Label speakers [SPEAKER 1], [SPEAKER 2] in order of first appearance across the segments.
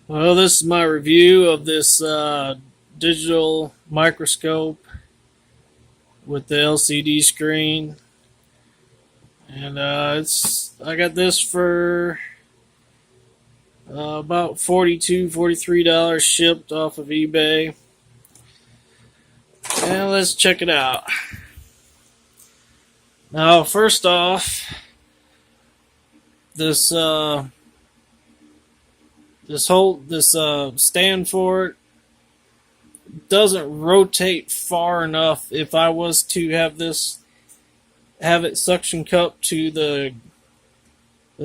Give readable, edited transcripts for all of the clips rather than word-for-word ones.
[SPEAKER 1] Well, this is my review of this digital microscope with the LCD screen, and I got this for about $43 shipped off of eBay. And let's check it out. Now, first off, this stand for it doesn't rotate far enough. If I was to have it suction cup to the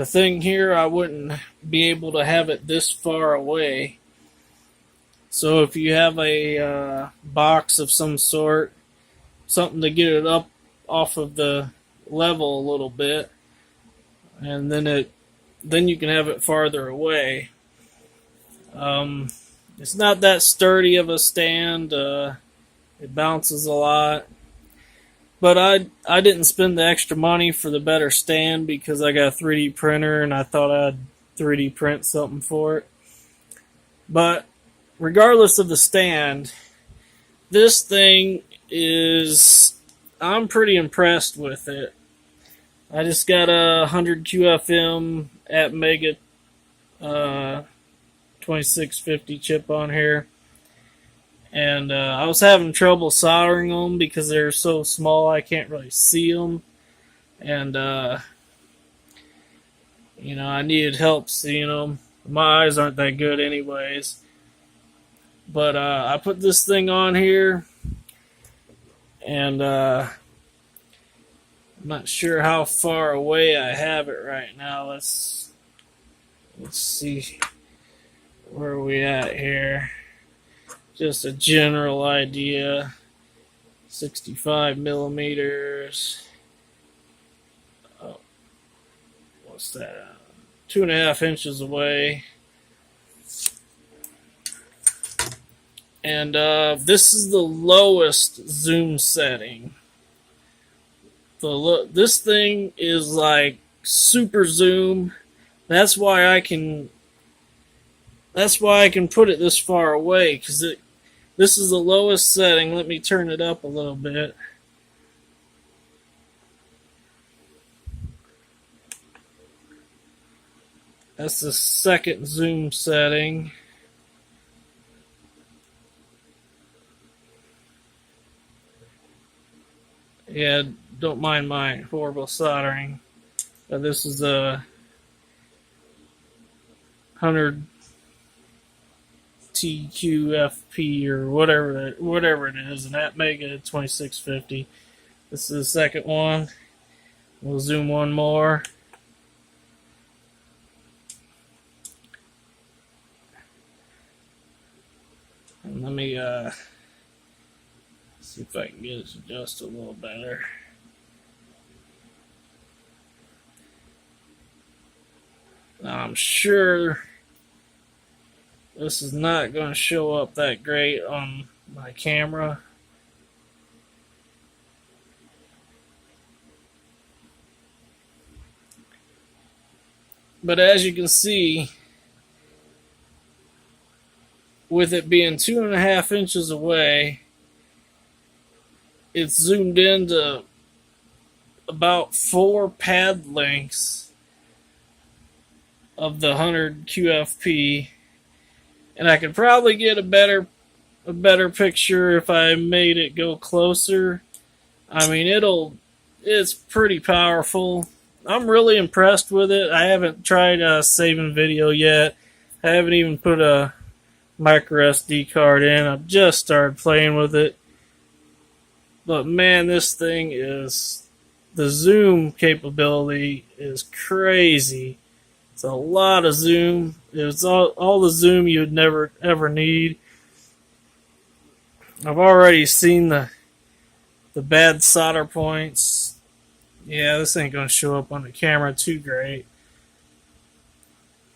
[SPEAKER 1] thing here, I wouldn't be able to have it this far away. So if you have a box of some sort, something to get it up off of the level a little bit, and then you can have it farther away. It's not that sturdy of a stand. It bounces a lot. But I didn't spend the extra money for the better stand because I got a 3D printer and I thought I'd 3D print something for it. But regardless of the stand, this thing I'm pretty impressed with it. I just got a 100 QFM at Mega 2650 chip on here. And I was having trouble soldering them because they're so small I can't really see them. And, I needed help seeing them. My eyes aren't that good anyways. But I put this thing on here. And I'm not sure how far away I have it right now. Let's see where are we at here. Just a general idea. 65 millimeters. Oh, what's that? 2.5 inches away. And this is the lowest zoom setting. This thing is like super zoom. That's why I can put it this far away, because this is the lowest setting. Let me turn it up a little bit. That's the second zoom setting. Yeah, don't mind my horrible soldering. This is a 100 TQFP or whatever it is, and that Mega 2650. This is the second one. We'll zoom one more. And let me see if I can get it to adjust a little better. Now, I'm sure this is not going to show up that great on my camera. But as you can see, with it being 2.5 inches away, it's zoomed into about 4 pad lengths of the 100 QFP. And I could probably get a better picture if I made it go closer. I mean, it's pretty powerful. I'm really impressed with it. I haven't tried saving video yet. I haven't even put a micro SD card in. I've just started playing with it. But man, the zoom capability is crazy. It's a lot of zoom. It's all the zoom you'd never ever need. I've already seen the bad solder points. Yeah, this ain't going to show up on the camera too great.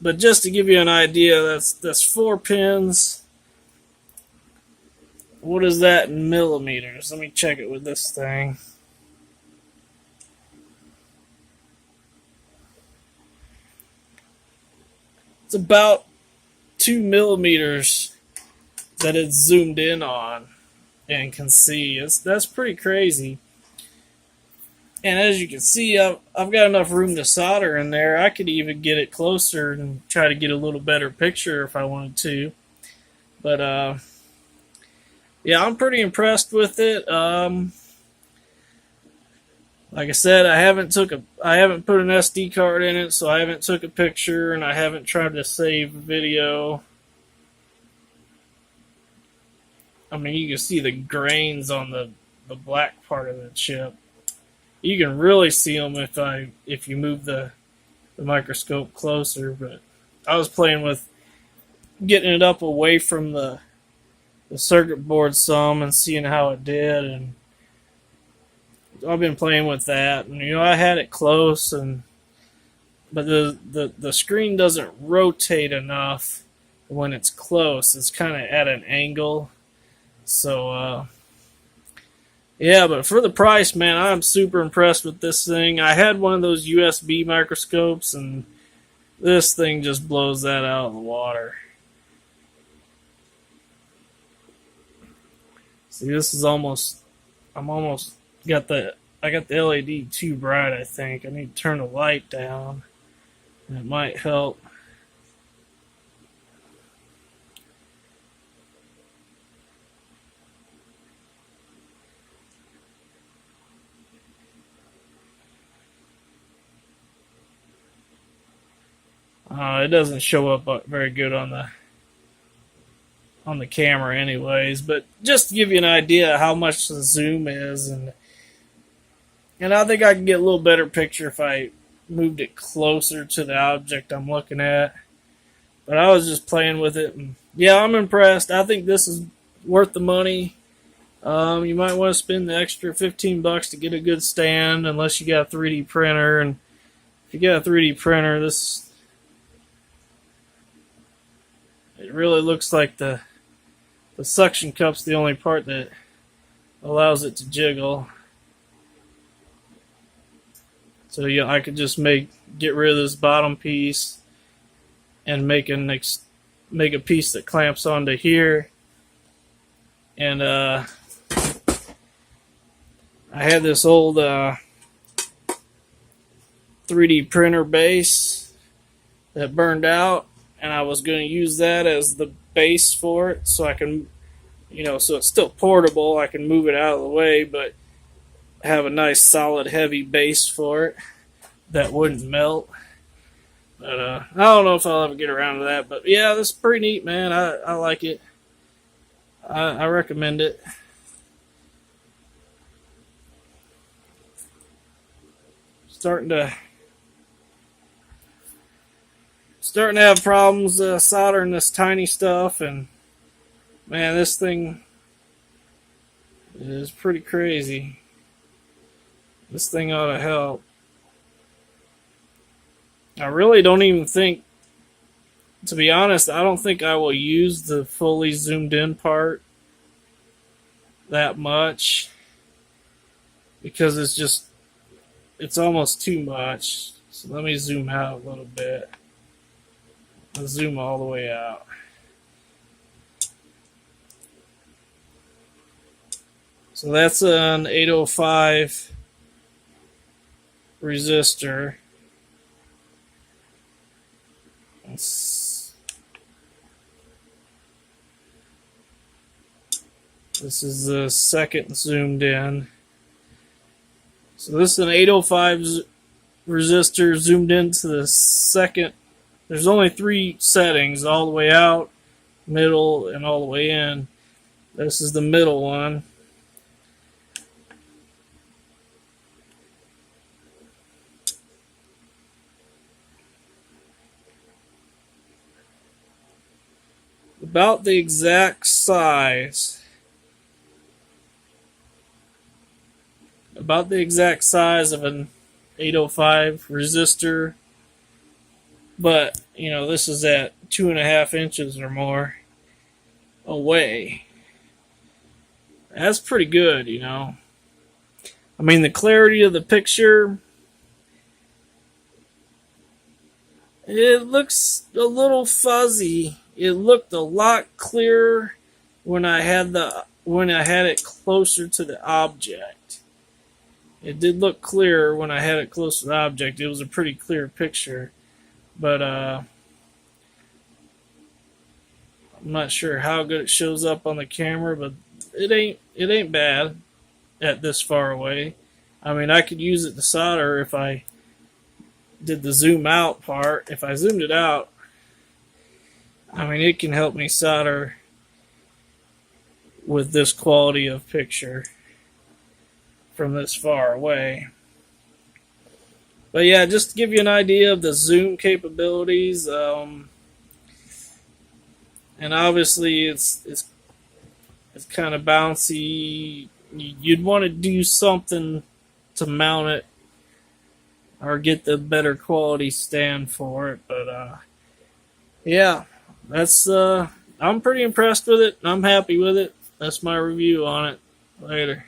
[SPEAKER 1] But just to give you an idea, that's 4 pins. What is that in millimeters? Let me check it with this thing. It's about 2 millimeters that it's zoomed in on and can see. That's pretty crazy. And as you can see, I've got enough room to solder in there. I could even get it closer and try to get a little better picture if I wanted to. But yeah, I'm pretty impressed with it. Like I said, I haven't put an SD card in it, so I haven't took a picture, and I haven't tried to save a video. I mean, you can see the grains on the black part of the chip. You can really see them if you move the microscope closer. But I was playing with getting it up away from the circuit board some and seeing how it did, and I've been playing with that. And I had it close, but the screen doesn't rotate enough when it's close. It's kind of at an angle. So yeah, but for the price, man, I'm super impressed with this thing. I had one of those USB microscopes, and this thing just blows that out of the water. See, this is I got the LED too bright, I think. I need to turn the light down. That might help. It doesn't show up very good on the camera anyways, but just to give you an idea of how much the zoom is, and I think I can get a little better picture if I moved it closer to the object I'm looking at. But I was just playing with it, and yeah, I'm impressed. I think this is worth the money. You might want to spend the extra $15 to get a good stand, unless you got a 3D printer. And if you got a 3D printer, it really looks like the suction cup's the only part that allows it to jiggle. So yeah, I could just get rid of this bottom piece and make a piece that clamps onto here. And I had this old 3D printer base that burned out, and I was going to use that as the base for it, so I can, so it's still portable. I can move it out of the way, but have a nice solid heavy base for it that wouldn't melt. But I don't know if I'll ever get around to that. But yeah, this is pretty neat, man. I like it. I recommend it. Starting to have problems soldering this tiny stuff, and man, this thing is pretty crazy. This thing ought to help. I really don't even think, to be honest, I don't think I will use the fully zoomed in part that much, because it's almost too much. So let me zoom out a little bit. I'll zoom all the way out. So that's an 805 resistor. This is the second zoomed in. So this is an 805 resistor zoomed into the second. There's only 3 settings, all the way out, middle, and all the way in. This is the middle one. About the exact size. About the exact size of an 805 resistor. But, this is at 2.5 inches or more away. That's pretty good, I mean, the clarity of the picture, it looks a little fuzzy. it looked a lot clearer when I had it closer to the object. It did look clearer when I had it close to the object. It was a pretty clear picture, but I'm not sure how good it shows up on the camera, but it ain't bad at this far away. I mean, I could use it to solder if I did the zoom out part. If I zoomed it out, I mean, it can help me solder with this quality of picture from this far away. But yeah, just to give you an idea of the zoom capabilities, and obviously it's kind of bouncy. You'd want to do something to mount it or get the better quality stand for it. But yeah, that's I'm pretty impressed with it. I'm happy with it. That's my review on it. Later.